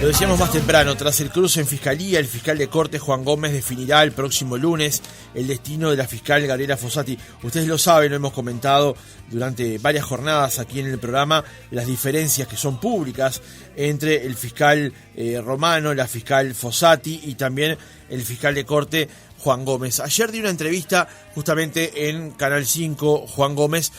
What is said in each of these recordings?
Lo decíamos más temprano, tras el cruce en Fiscalía, el fiscal de corte Juan Gómez definirá el próximo lunes el destino de la fiscal Gabriela Fossati. Ustedes lo saben, lo hemos comentado durante varias jornadas aquí en el programa, las diferencias que son públicas entre el fiscal Romano, la fiscal Fossati y también el fiscal de corte Juan Gómez. Ayer di una entrevista justamente en Canal 5, Juan Gómez,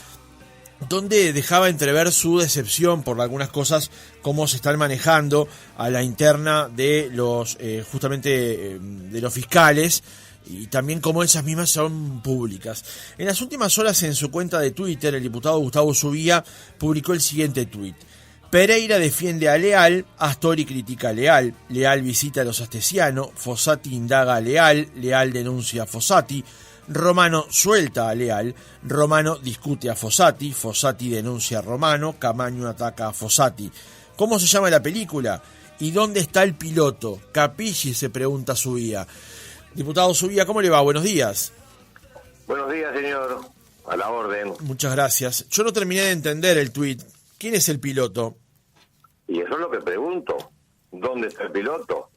donde dejaba entrever su decepción por algunas cosas, cómo se están manejando a la interna de los justamente de los fiscales, y también cómo esas mismas son públicas. En las últimas horas, en su cuenta de Twitter, el diputado Gustavo Zubia publicó el siguiente tuit: Pereira defiende a Leal, Astori critica a Leal, Leal visita a los Astesiano, Fossati indaga a Leal, Leal denuncia a Fossati, Romano suelta a Leal, Romano discute a Fossati, Fossati denuncia a Romano, Camaño ataca a Fossati. ¿Cómo se llama la película? ¿Y dónde está el piloto? Capilli, se pregunta Zubia. Diputado Zubia, ¿cómo le va? Buenos días. Buenos días, señor. A la orden. Muchas gracias. Yo no terminé de entender el tuit. ¿Quién es el piloto? Y eso es lo que pregunto. ¿Dónde está el piloto?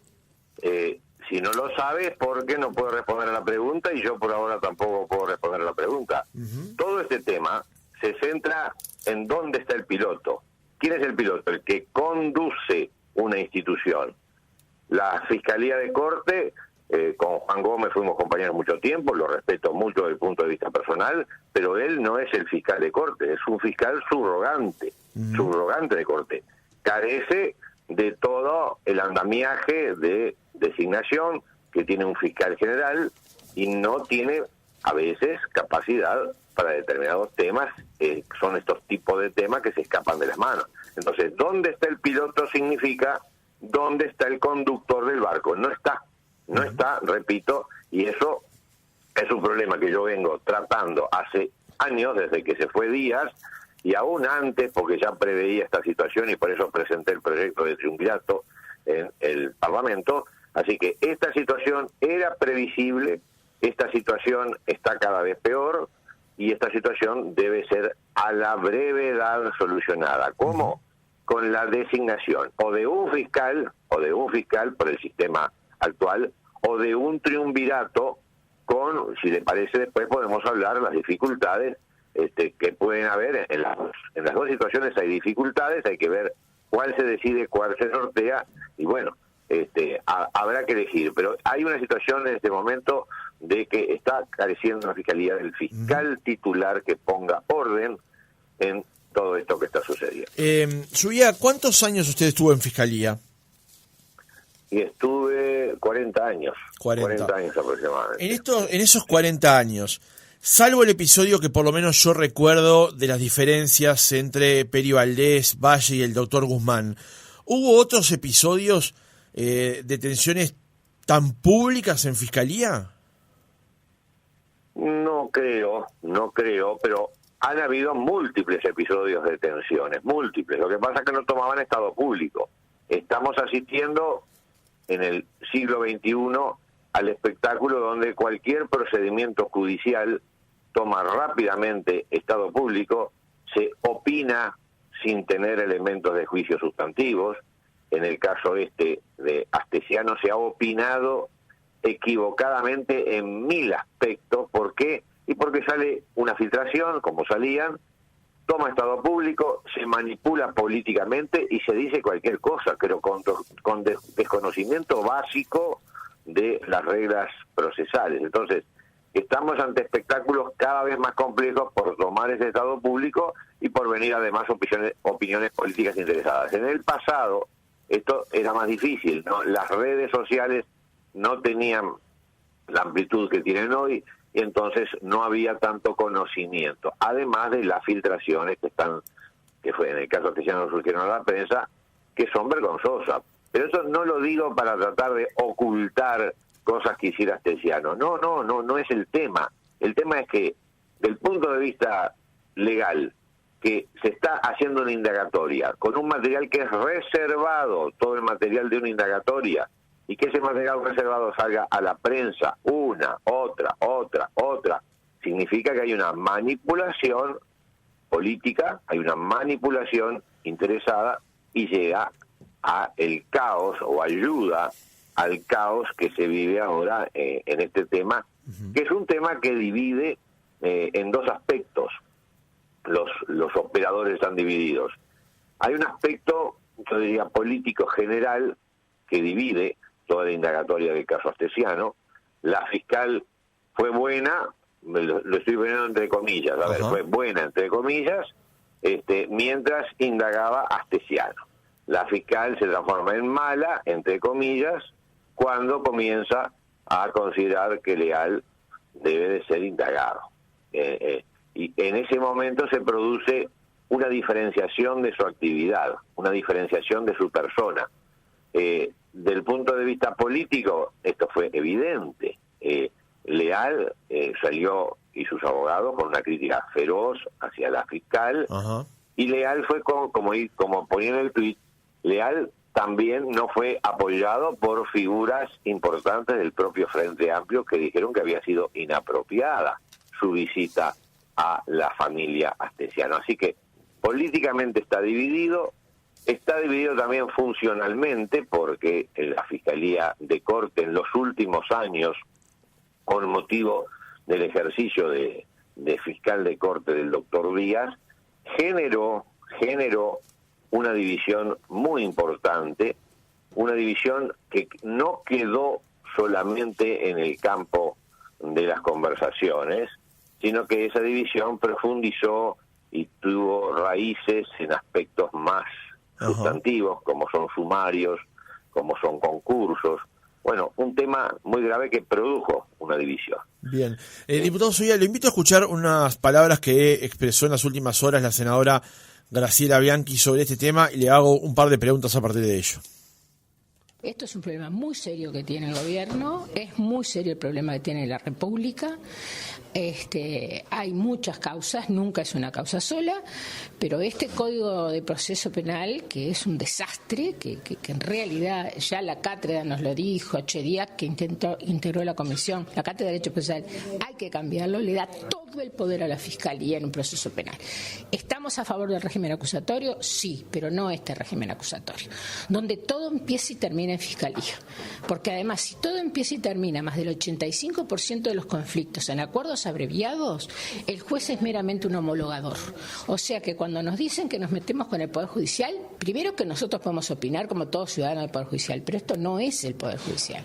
Si no lo sabes, ¿por qué no puedo responder a la pregunta? Y yo por ahora tampoco puedo responder a la pregunta. Todo este tema se centra en dónde está el piloto. ¿Quién es el piloto? El que conduce una institución. La Fiscalía de Corte, con Juan Gómez fuimos compañeros mucho tiempo, lo respeto mucho desde el punto de vista personal, pero él no es el fiscal de Corte, es un fiscal subrogante, subrogante de Corte. Carece de todo el andamiaje de designación que tiene un fiscal general y no tiene a veces capacidad para determinados temas, son estos tipos de temas que se escapan de las manos. Entonces, ¿dónde está el piloto? Significa ¿dónde está el conductor del barco? No está, repito, y eso es un problema que yo vengo tratando hace años, desde que se fue Díaz, y aún antes, porque ya preveía esta situación y por eso presenté el proyecto de triunvirato en el Parlamento. Así que esta situación era previsible, esta situación está cada vez peor y esta situación debe ser a la brevedad solucionada. ¿Cómo? Con la designación o de un fiscal por el sistema actual, o de un triunvirato con, si le parece después podemos hablar de las dificultades que pueden haber en las dos situaciones. Hay dificultades, hay que ver cuál se decide, cuál se sortea, y bueno, habrá que elegir, pero hay una situación en este momento de que está careciendo la Fiscalía del fiscal titular que ponga orden en todo esto que está sucediendo. Zubia, ¿cuántos años usted estuvo en Fiscalía? Y estuve 40 años. 40 años aproximadamente. En esos 40 años, salvo el episodio que por lo menos yo recuerdo de las diferencias entre Peri Valdés, Valle y el doctor Guzmán, ¿hubo otros episodios de tensiones tan públicas en Fiscalía? No creo, pero han habido múltiples episodios de tensiones, múltiples. Lo que pasa es que no tomaban estado público. Estamos asistiendo en el siglo XXI al espectáculo donde cualquier procedimiento judicial toma rápidamente estado público, se opina sin tener elementos de juicio sustantivos. En el caso de Astesiano se ha opinado equivocadamente en 1000 aspectos. ¿Por qué? Y porque sale una filtración, como salían, toma estado público, se manipula políticamente y se dice cualquier cosa, pero con desconocimiento básico de las reglas procesales. Entonces, estamos ante espectáculos cada vez más complejos por tomar ese estado público y por venir además opiniones políticas interesadas. En el pasado esto era más difícil, ¿no? Las redes sociales no tenían la amplitud que tienen hoy y entonces no había tanto conocimiento, además de las filtraciones que fue en el caso que ya nos surgieron a la prensa, que son vergonzosas. Pero eso no lo digo para tratar de ocultar cosas que hiciera Astesiano. No es el tema. El tema es que, del punto de vista legal, que se está haciendo una indagatoria con un material que es reservado, todo el material de una indagatoria, y que ese material reservado salga a la prensa, una, otra, significa que hay una manipulación política, hay una manipulación interesada y llega a el caos o ayuda al caos que se vive ahora en este tema, que es un tema que divide en dos aspectos. Los operadores están divididos. Hay un aspecto, yo diría, político general que divide toda la indagatoria del caso Astesiano. La fiscal fue buena, lo estoy poniendo entre comillas, a ver, fue buena entre comillas, mientras indagaba Astesiano. La fiscal se transforma en mala, entre comillas, cuando comienza a considerar que Leal debe de ser indagado. Y en ese momento se produce una diferenciación de su actividad, una diferenciación de su persona. Del punto de vista político, esto fue evidente. Leal salió, y sus abogados, con una crítica feroz hacia la fiscal, y Leal fue como ponía en el tuit, Leal también no fue apoyado por figuras importantes del propio Frente Amplio que dijeron que había sido inapropiada su visita a la familia Astesiano. Así que políticamente está dividido también funcionalmente, porque la Fiscalía de Corte en los últimos años, con motivo del ejercicio de fiscal de Corte del doctor Díaz, generó una división muy importante, una división que no quedó solamente en el campo de las conversaciones, sino que esa división profundizó y tuvo raíces en aspectos más sustantivos, como son sumarios, como son concursos. Bueno, un tema muy grave que produjo una división. Bien. Diputado Zubia, le invito a escuchar unas palabras que expresó en las últimas horas la senadora Graciela Bianchi sobre este tema, y le hago un par de preguntas a partir de ello. Esto es un problema muy serio que tiene el gobierno, es muy serio el problema que tiene la República. Hay muchas causas, nunca es una causa sola, pero este Código de Proceso Penal, que es un desastre, que en realidad ya la cátedra nos lo dijo, Chediak, que integró la comisión, la cátedra de Derecho Procesal, hay que cambiarlo, le da todo el poder a la Fiscalía en un proceso penal. ¿Estamos a favor del régimen acusatorio? Sí, pero no este régimen acusatorio, donde todo empieza y termina en Fiscalía. Porque además, si todo empieza y termina, más del 85% de los conflictos en acuerdos abreviados, el juez es meramente un homologador. O sea que cuando nos dicen que nos metemos con el Poder Judicial, primero que nosotros podemos opinar como todo ciudadano del Poder Judicial, pero esto no es el Poder Judicial.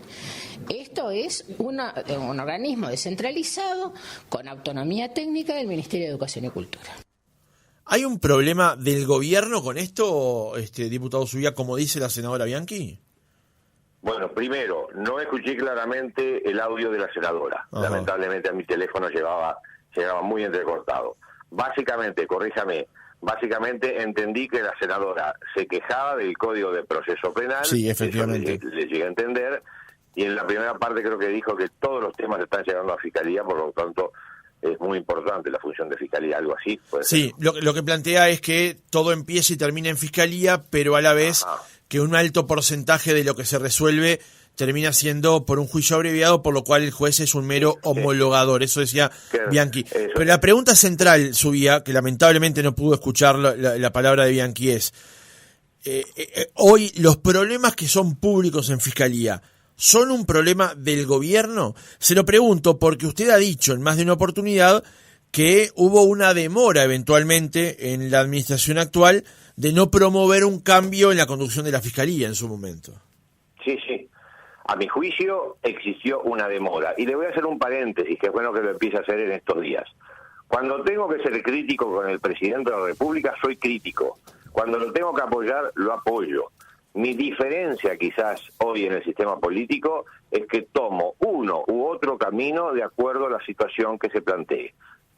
Esto es un organismo descentralizado con autonomía técnica del Ministerio de Educación y Cultura. ¿Hay un problema del gobierno con esto, diputado Zubia, como dice la senadora Bianchi? Bueno, primero, no escuché claramente el audio de la senadora. Lamentablemente a mi teléfono llegaba muy entrecortado. Básicamente, corríjame, entendí que la senadora se quejaba del Código de Proceso Penal. Sí, efectivamente. Eso le llegué a entender. Y en la primera parte creo que dijo que todos los temas están llegando a Fiscalía, por lo tanto es muy importante la función de Fiscalía, algo así. Sí, lo que plantea es que todo empieza y termina en Fiscalía, pero a la vez que un alto porcentaje de lo que se resuelve termina siendo por un juicio abreviado, por lo cual el juez es un mero homologador. Eso decía Bianchi. Pero la pregunta central, Zubia, que lamentablemente no pudo escuchar la palabra de Bianchi, es hoy los problemas que son públicos en Fiscalía, ¿son un problema del gobierno? Se lo pregunto porque usted ha dicho en más de una oportunidad que hubo una demora eventualmente en la administración actual de no promover un cambio en la conducción de la Fiscalía en su momento. Sí. A mi juicio existió una demora. Y le voy a hacer un paréntesis, que es bueno que lo empiece a hacer en estos días. Cuando tengo que ser crítico con el presidente de la República, soy crítico. Cuando lo tengo que apoyar, lo apoyo. Mi diferencia quizás hoy en el sistema político es que tomo uno u otro camino de acuerdo a la situación que se plantee.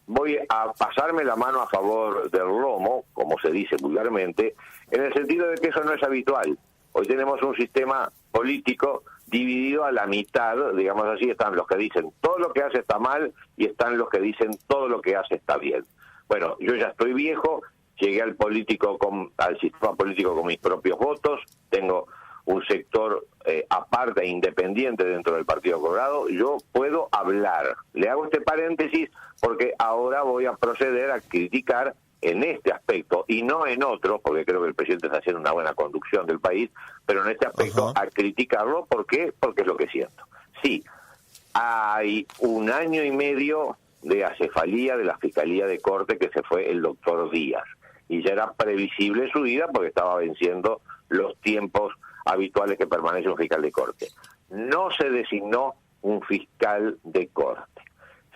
Voy a pasarme la mano a favor del lomo, como se dice vulgarmente, en el sentido de que eso no es habitual. Hoy tenemos un sistema político dividido a la mitad, digamos así, están los que dicen todo lo que hace está mal y están los que dicen todo lo que hace está bien. Bueno, yo ya estoy viejo, llegué al sistema político con mis propios votos, tengo un sector aparte e independiente dentro del Partido Colorado, yo puedo hablar. Le hago este paréntesis porque ahora voy a proceder a criticar en este aspecto y no en otros, porque creo que el presidente está haciendo una buena conducción del país, pero en este aspecto a criticarlo. ¿Por qué? Porque es lo que siento. Sí, hay 1 año y medio de acefalía de la Fiscalía de Corte que se fue el doctor Díaz, y ya era previsible su ida porque estaba venciendo los tiempos habituales que permanece un fiscal de Corte. No se designó un fiscal de Corte.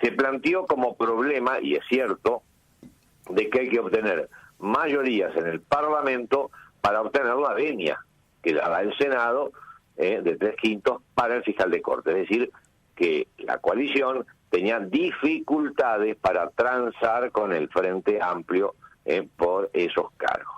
Se planteó como problema, y es cierto, de que hay que obtener mayorías en el Parlamento para obtener la venia que la da el Senado de 3/5 para el fiscal de Corte. Es decir, que la coalición tenía dificultades para transar con el Frente Amplio por esos cargos.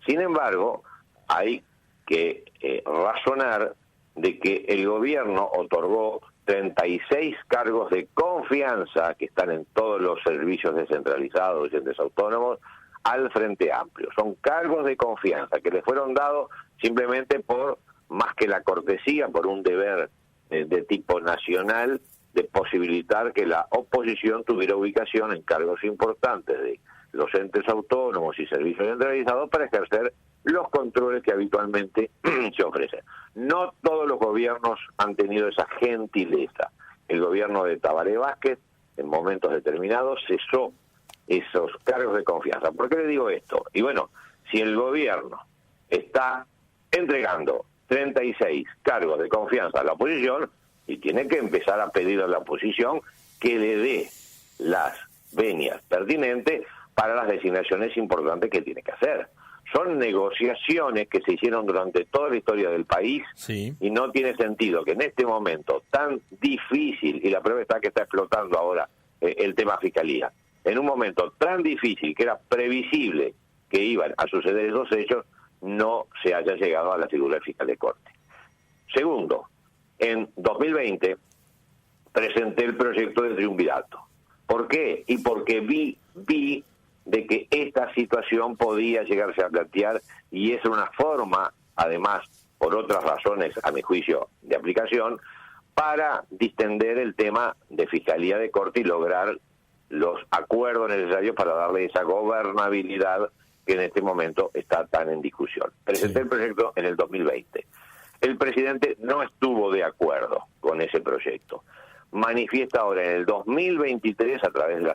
Sin embargo, hay que razonar de que el gobierno otorgó 36 cargos de confianza que están en todos los servicios descentralizados y entes autónomos al Frente Amplio. Son cargos de confianza que le fueron dados simplemente por, más que la cortesía, por un deber de tipo nacional de posibilitar que la oposición tuviera ubicación en cargos importantes de los entes autónomos y servicios centralizados para ejercer los controles que habitualmente se ofrecen. No todos los gobiernos han tenido esa gentileza. El gobierno de Tabaré Vázquez, en momentos determinados, cesó esos cargos de confianza. ¿Por qué le digo esto? Y bueno, si el gobierno está entregando 36 cargos de confianza a la oposición, y tiene que empezar a pedir a la oposición que le dé las venias pertinentes para las designaciones importantes que tiene que hacer. Son negociaciones que se hicieron durante toda la historia del país, sí, y no tiene sentido que en este momento tan difícil, y la prueba está que está explotando ahora el tema fiscalía, en un momento tan difícil que era previsible que iban a suceder esos hechos, no se haya llegado a la figura del fiscal de Corte. Segundo, en 2020 presenté el proyecto de triunvirato. ¿Por qué? Y porque vi de que esta situación podía llegarse a plantear, y es una forma, además, por otras razones, a mi juicio, de aplicación, para distender el tema de Fiscalía de Corte y lograr los acuerdos necesarios para darle esa gobernabilidad que en este momento está tan en discusión. Presenté el proyecto en el 2020. El presidente no estuvo de acuerdo con ese proyecto. Manifiesta ahora en el 2023, a través de la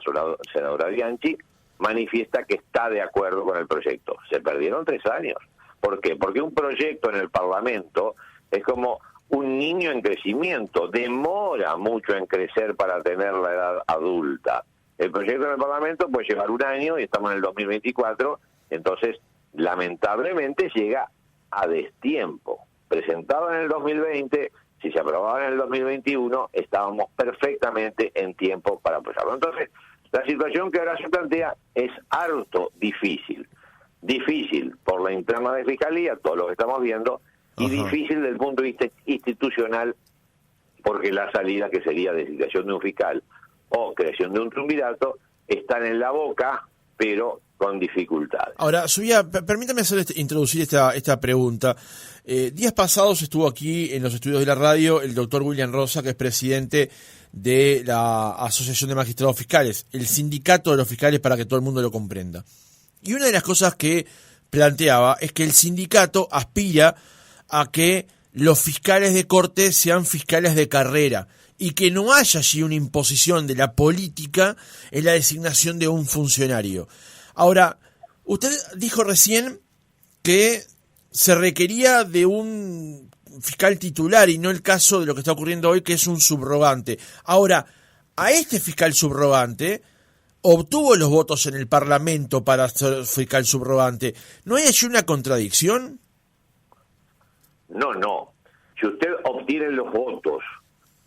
senadora Bianchi, manifiesta que está de acuerdo con el proyecto. Se perdieron 3 años. ¿Por qué? Porque un proyecto en el Parlamento es como un niño en crecimiento, demora mucho en crecer para tener la edad adulta. El proyecto en el Parlamento puede llevar 1 año y estamos en el 2024, entonces lamentablemente llega a destiempo. Presentado en el 2020, si se aprobaba en el 2021, estábamos perfectamente en tiempo para apoyarlo. Entonces, la situación que ahora se plantea es harto difícil. Difícil por la interna de Fiscalía, todo lo que estamos viendo, y difícil desde el punto de vista institucional, porque la salida, que sería designación de un fiscal o creación de un triunvirato, están en la boca, pero con dificultades. Ahora, Subía, permítame introducir esta pregunta. Días pasados estuvo aquí en los estudios de la radio el doctor William Rosa, que es presidente de la Asociación de Magistrados Fiscales, el sindicato de los fiscales, para que todo el mundo lo comprenda. Y una de las cosas que planteaba es que el sindicato aspira a que los fiscales de corte sean fiscales de carrera y que no haya allí una imposición de la política en la designación de un funcionario. Ahora, usted dijo recién que se requería de un fiscal titular y no el caso de lo que está ocurriendo hoy, que es un subrogante. Ahora, a este fiscal subrogante obtuvo los votos en el Parlamento para ser fiscal subrogante. ¿No hay allí una contradicción? No. Si usted obtiene los votos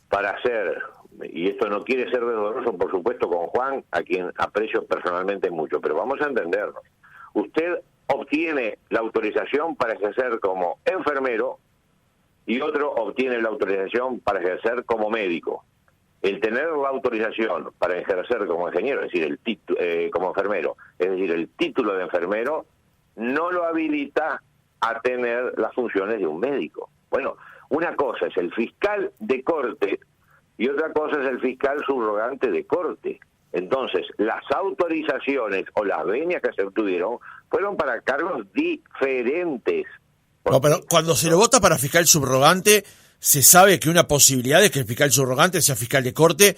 para ser, y esto no quiere ser doloroso, por supuesto, con Juan, a quien aprecio personalmente mucho, pero vamos a entendernos. Usted obtiene la autorización para ejercer como enfermero y otro obtiene la autorización para ejercer como médico. El tener la autorización para ejercer como ingeniero, es decir, como enfermero, es decir, el título de enfermero, no lo habilita a tener las funciones de un médico. Bueno, una cosa es el fiscal de corte y otra cosa es el fiscal subrogante de corte. Entonces, las autorizaciones o las venias que se obtuvieron fueron para cargos diferentes. No, pero cuando se lo vota para fiscal subrogante, se sabe que una posibilidad es que el fiscal subrogante sea fiscal de corte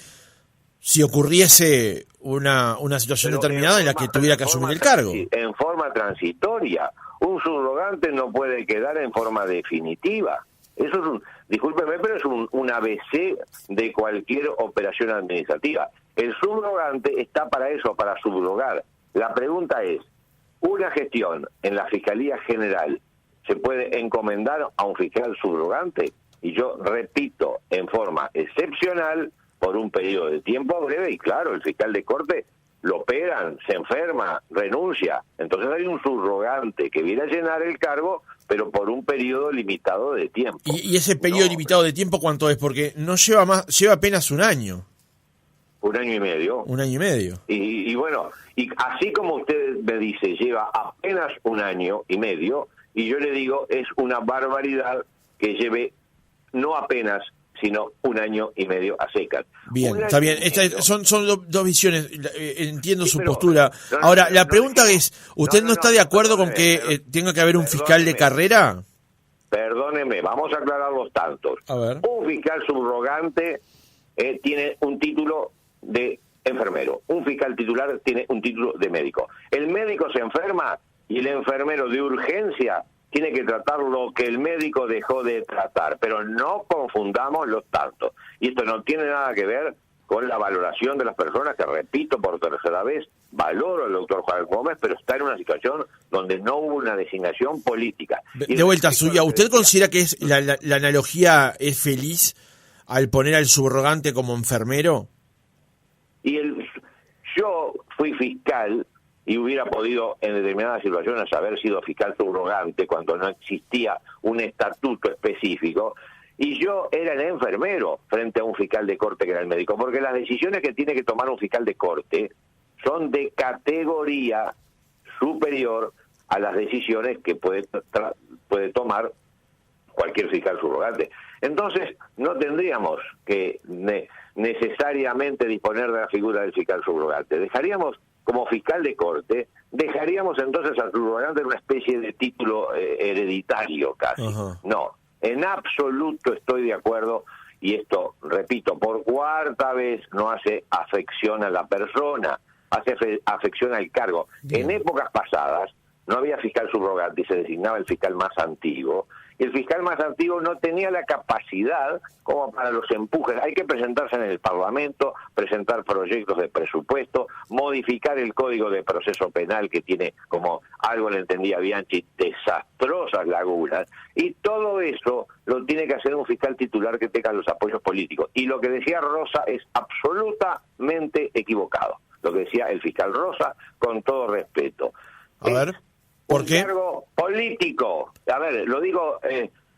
si ocurriese una situación determinada en la que tuviera que asumir el cargo. En forma transitoria. Un subrogante no puede quedar en forma definitiva. Eso es discúlpeme, pero es un ABC de cualquier operación administrativa. El subrogante está para eso, para subrogar. La pregunta es, ¿una gestión en la Fiscalía General se puede encomendar a un fiscal subrogante? Y yo repito, en forma excepcional, por un periodo de tiempo breve, y claro, el fiscal de corte lo operan, se enferma, renuncia. Entonces hay un subrogante que viene a llenar el cargo, pero por un periodo limitado de tiempo. ¿Y ese periodo limitado de tiempo cuánto es? Porque no lleva más, lleva apenas un año. 1 año y medio. 1 año y medio. Y bueno, y así como usted me dice, lleva apenas 1 año y medio, y yo le digo, es una barbaridad que lleve no apenas, sino 1 año y medio a secas. Bien, está bien. Son dos visiones. Entiendo su postura. Ahora, la pregunta es, ¿usted no está de acuerdo con que tenga que haber un fiscal de carrera? Perdóneme, vamos a aclarar los tantos. A ver. Un fiscal subrogante tiene un título de enfermero. Un fiscal titular tiene un título de médico. El médico se enferma y el enfermero de urgencia tiene que tratar lo que el médico dejó de tratar, pero no confundamos los tantos. Y esto no tiene nada que ver con la valoración de las personas, que repito por tercera vez, valoro al doctor Juan Gómez, pero está en una situación donde no hubo una designación política. De vuelta suya, ¿usted considera que es la analogía es feliz al poner al subrogante como enfermero? Yo fui fiscal y hubiera podido en determinadas situaciones haber sido fiscal subrogante cuando no existía un estatuto específico, y yo era el enfermero frente a un fiscal de corte que era el médico, porque las decisiones que tiene que tomar un fiscal de corte son de categoría superior a las decisiones que puede tomar cualquier fiscal subrogante. Entonces, no tendríamos que necesariamente disponer de la figura del fiscal subrogante. Dejaríamos, como fiscal de corte, dejaríamos entonces al subrogante en una especie de título hereditario casi. Uh-huh. No, en absoluto estoy de acuerdo, y esto, repito, por 4ª vez, no hace afección a la persona, hace afección al cargo. En épocas pasadas no había fiscal subrogante y se designaba el fiscal más antiguo. El fiscal más antiguo no tenía la capacidad como para los empujes. Hay que presentarse en el Parlamento, presentar proyectos de presupuesto, modificar el Código de Proceso Penal, que tiene, como algo le entendía Bianchi, desastrosas lagunas, y todo eso lo tiene que hacer un fiscal titular que tenga los apoyos políticos. Y lo que decía Rosa es absolutamente equivocado. Lo que decía el fiscal Rosa, con todo respeto. A ver. ¿Por qué? Un cargo político. A ver, lo digo,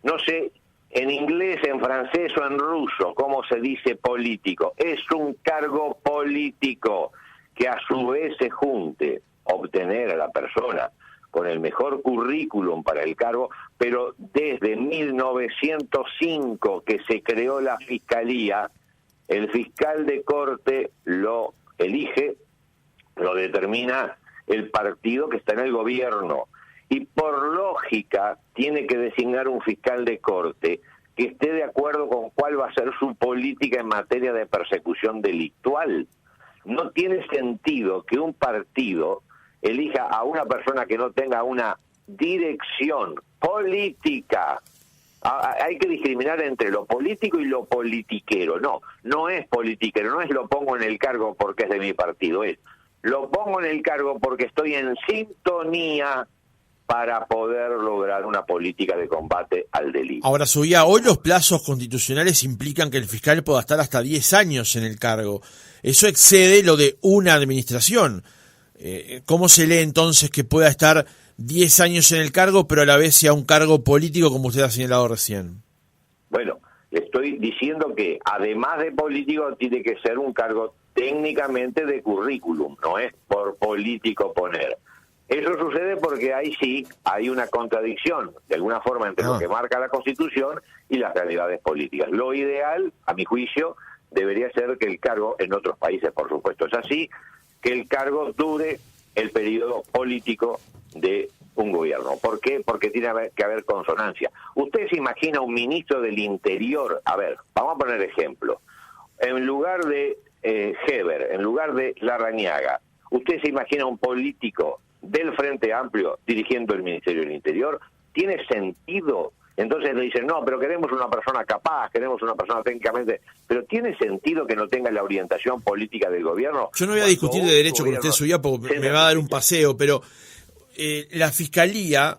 no sé, en inglés, en francés o en ruso, cómo se dice político. Es un cargo político que a su vez se junte obtener a la persona con el mejor currículum para el cargo, pero desde 1905 que se creó la Fiscalía, el fiscal de corte lo elige, lo determina el partido que está en el gobierno, y por lógica tiene que designar un fiscal de corte que esté de acuerdo con cuál va a ser su política en materia de persecución delictual. No tiene sentido que un partido elija a una persona que no tenga una dirección política. Hay que discriminar entre lo político y lo politiquero. No es politiquero, no es lo pongo en el cargo porque es de mi partido, es lo pongo en el cargo porque estoy en sintonía para poder lograr una política de combate al delito. Ahora, Subía, hoy los plazos constitucionales implican que el fiscal pueda estar hasta 10 años en el cargo. Eso excede lo de una administración. ¿Cómo se lee entonces que pueda estar 10 años en el cargo, pero a la vez sea un cargo político, como usted ha señalado recién? Bueno, le estoy diciendo que además de político tiene que ser un cargo técnicamente de currículum, no es por político poner. Eso sucede porque ahí sí hay una contradicción, de alguna forma, entre lo que marca la Constitución y las realidades políticas. Lo ideal, a mi juicio, debería ser que el cargo, en otros países por supuesto es así, que el cargo dure el periodo político de un gobierno. ¿Por qué? Porque tiene que haber consonancia. Usted se imagina un ministro del Interior, a ver, vamos a poner ejemplo, en lugar de Heber, en lugar de Larrañaga, ¿usted se imagina un político del Frente Amplio dirigiendo el Ministerio del Interior? ¿Tiene sentido? Entonces le dicen, no, pero queremos una persona capaz, queremos una persona técnicamente... Pero ¿tiene sentido que no tenga la orientación política del gobierno? Yo no voy a discutir de derecho con usted, Subía, porque me va a dar un paseo, pero la Fiscalía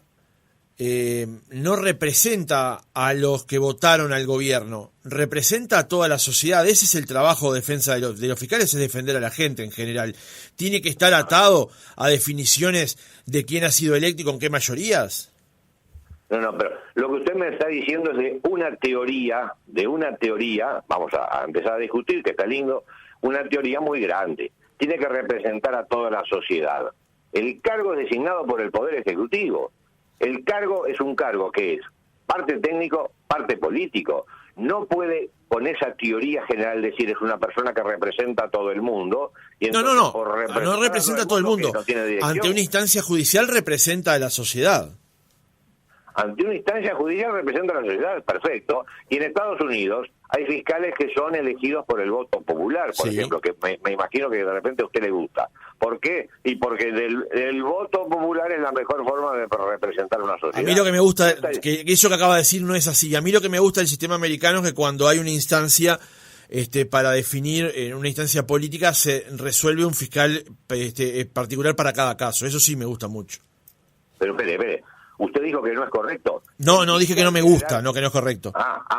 no representa a los que votaron al gobierno, representa a toda la sociedad. Ese es el trabajo de defensa de los fiscales, es defender a la gente en general. ¿Tiene que estar atado a definiciones de quién ha sido electo y con qué mayorías? No, pero lo que usted me está diciendo es de una teoría, vamos a empezar a discutir, que está lindo, una teoría muy grande. Tiene que representar a toda la sociedad. El cargo es designado por el Poder Ejecutivo. El cargo es un cargo que es parte técnico, parte político. No puede, con esa teoría general, decir es una persona que representa a todo el mundo. Y entonces, no representa a todo el mundo. No ante una instancia judicial representa a la sociedad. Ante una instancia judicial representa a la sociedad, perfecto. Y en Estados Unidos hay fiscales que son elegidos por el voto popular, por ejemplo, que me imagino que de repente a usted le gusta. ¿Por qué? Y porque el voto popular es la mejor forma de representar a una sociedad. A mí lo que me gusta, que eso que acaba de decir no es así. A mí lo que me gusta del sistema americano es que cuando hay una instancia para definir, en una instancia política, se resuelve un fiscal particular para cada caso. Eso sí me gusta mucho. Pero espere. ¿Usted dijo que no es correcto? No dije que no me gusta, no que no es correcto.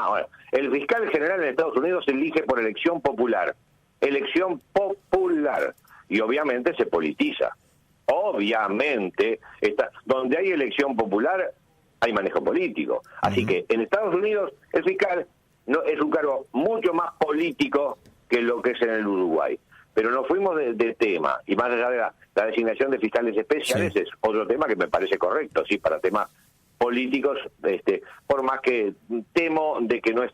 Bueno. El fiscal general en Estados Unidos se elige por elección popular. Elección popular. Y obviamente se politiza. Obviamente, donde hay elección popular, hay manejo político. Así que en Estados Unidos el fiscal no es un cargo mucho más político que lo que es en el Uruguay. Pero nos fuimos de tema, y más allá de la designación de fiscales especiales, es otro tema que me parece correcto, sí, para temas políticos, por más que temo de que no es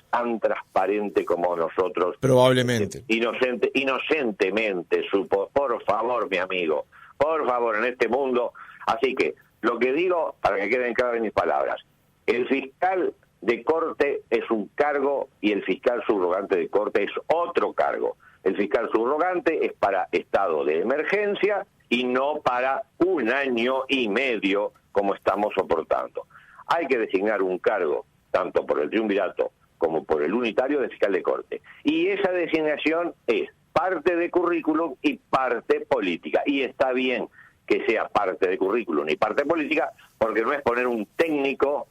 tan transparente como nosotros. Probablemente. Inocentemente supo. Por favor, mi amigo, por favor, en este mundo. Así que, lo que digo, para que queden claras mis palabras, el fiscal de corte es un cargo y el fiscal subrogante de corte es otro cargo. El fiscal subrogante es para estado de emergencia y no para 1 año y medio como estamos soportando. Hay que designar un cargo, tanto por el triunvirato como por el unitario, de fiscal de corte. Y esa designación es parte de currículum y parte política. Y está bien que sea parte de currículum y parte política, porque no es poner un técnico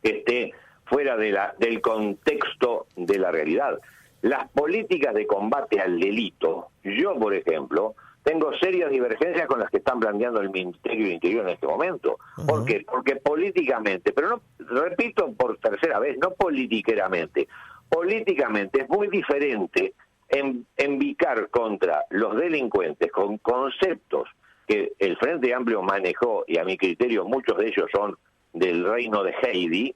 que esté fuera del contexto de la realidad. Las políticas de combate al delito, yo, por ejemplo, tengo serias divergencias con las que están planteando el Ministerio del Interior en este momento. ¿Por qué? Porque políticamente, pero no, repito por tercera vez, no politiqueramente, políticamente es muy diferente envicar contra los delincuentes con conceptos que el Frente Amplio manejó, y a mi criterio muchos de ellos son del reino de Heidi,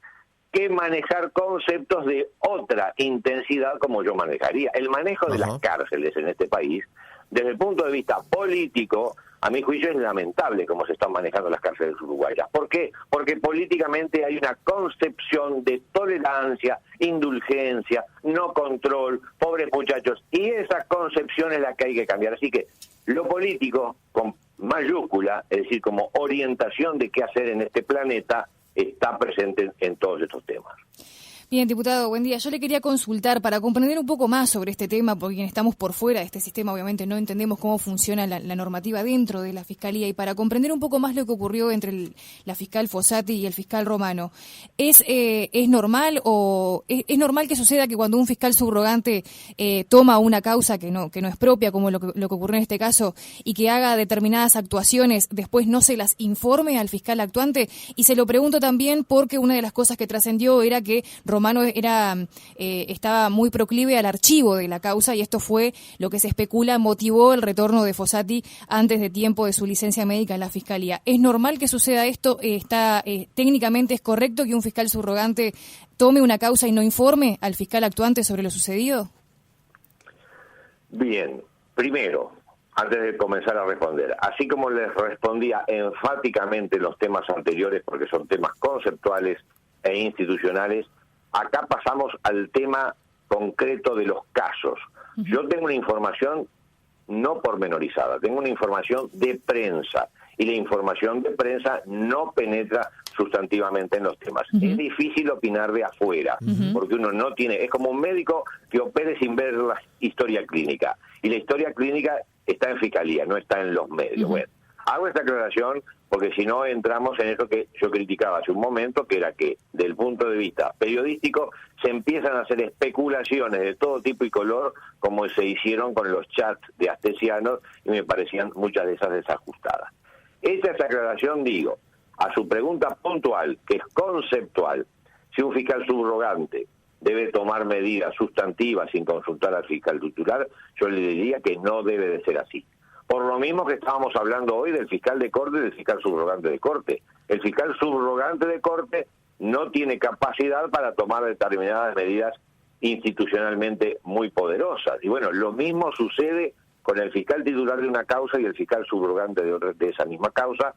que manejar conceptos de otra intensidad como yo manejaría. El manejo de las cárceles en este país, desde el punto de vista político, a mi juicio es lamentable cómo se están manejando las cárceles uruguayas. ¿Por qué? Porque políticamente hay una concepción de tolerancia, indulgencia, no control, pobres muchachos, y esa concepción es la que hay que cambiar. Así que lo político, con mayúscula, es decir, como orientación de qué hacer en este planeta, está presente en todos estos temas. Bien, diputado, buen día. Yo le quería consultar para comprender un poco más sobre este tema, porque quienes estamos por fuera de este sistema obviamente no entendemos cómo funciona la normativa dentro de la Fiscalía, y para comprender un poco más lo que ocurrió entre la fiscal Fossati y el fiscal Romano. ¿Es normal o es normal que suceda que cuando un fiscal subrogante toma una causa que no es propia, como lo que ocurrió en este caso, y que haga determinadas actuaciones, después no se las informe al fiscal actuante? Y se lo pregunto también porque una de las cosas que trascendió era que Romano estaba muy proclive al archivo de la causa y esto fue lo que se especula motivó el retorno de Fossati antes de tiempo de su licencia médica en la Fiscalía. ¿Es normal que suceda esto? ¿Técnicamente es correcto que un fiscal subrogante tome una causa y no informe al fiscal actuante sobre lo sucedido? Bien, primero, antes de comenzar a responder, así como les respondía enfáticamente los temas anteriores, porque son temas conceptuales e institucionales, acá pasamos al tema concreto de los casos. Yo tengo una información no pormenorizada, tengo una información de prensa, y la información de prensa no penetra sustantivamente en los temas. Es difícil opinar de afuera, porque uno no tiene, es como un médico que opere sin ver la historia clínica, y la historia clínica está en Fiscalía, no está en los medios. Bueno, hago esta aclaración porque si no entramos en eso que yo criticaba hace un momento, que era que, del punto de vista periodístico, se empiezan a hacer especulaciones de todo tipo y color, como se hicieron con los chats de Astesianos, y me parecían muchas de esas desajustadas. Esta aclaración, digo, a su pregunta puntual, que es conceptual, si un fiscal subrogante debe tomar medidas sustantivas sin consultar al fiscal titular, yo le diría que no debe de ser así. Por lo mismo que estábamos hablando hoy del fiscal de corte y del fiscal subrogante de corte. El fiscal subrogante de corte no tiene capacidad para tomar determinadas medidas institucionalmente muy poderosas. Y bueno, lo mismo sucede con el fiscal titular de una causa y el fiscal subrogante de esa misma causa.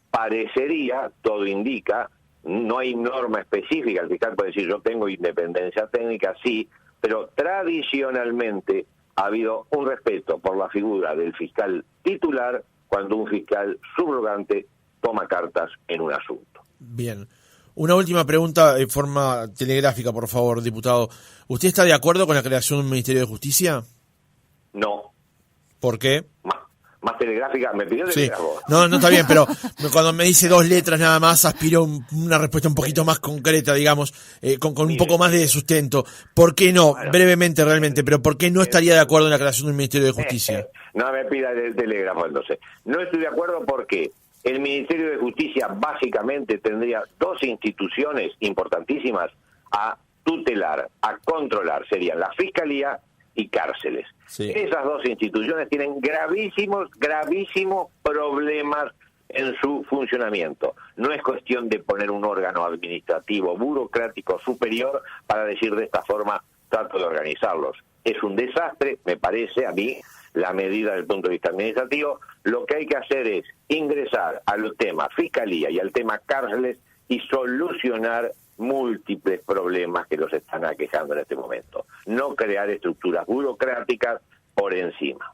Parecería, todo indica, no hay norma específica, el fiscal puede decir yo tengo independencia técnica, sí, pero tradicionalmente ha habido un respeto por la figura del fiscal titular cuando un fiscal subrogante toma cartas en un asunto. Bien. Una última pregunta en forma telegráfica, por favor, diputado. ¿Usted está de acuerdo con la creación de un Ministerio de Justicia? No. ¿Por qué? Más telegráfica, me pidió sí. telégrafo. No está bien, pero cuando me dice 2 letras nada más, aspiro una respuesta un poquito más concreta, digamos, con un poco más de sustento. ¿Por qué no? Bueno, brevemente realmente, pero ¿por qué no estaría de acuerdo en la creación de un Ministerio de Justicia? No me pida el telégrafo, entonces. No estoy de acuerdo porque el Ministerio de Justicia básicamente tendría 2 instituciones importantísimas a tutelar, a controlar. Serían la Fiscalía y cárceles. Sí. Esas 2 instituciones tienen gravísimos problemas en su funcionamiento. No es cuestión de poner un órgano administrativo, burocrático superior para decir de esta forma trato de organizarlos. Es un desastre, me parece a mí, la medida desde el punto de vista administrativo. Lo que hay que hacer es ingresar al tema Fiscalía y al tema cárceles y solucionar múltiples problemas que los están aquejando en este momento. No crear estructuras burocráticas por encima.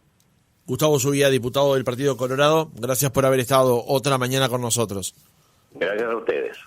Gustavo Zubia, diputado del Partido Colorado, gracias por haber estado otra mañana con nosotros. Gracias a ustedes.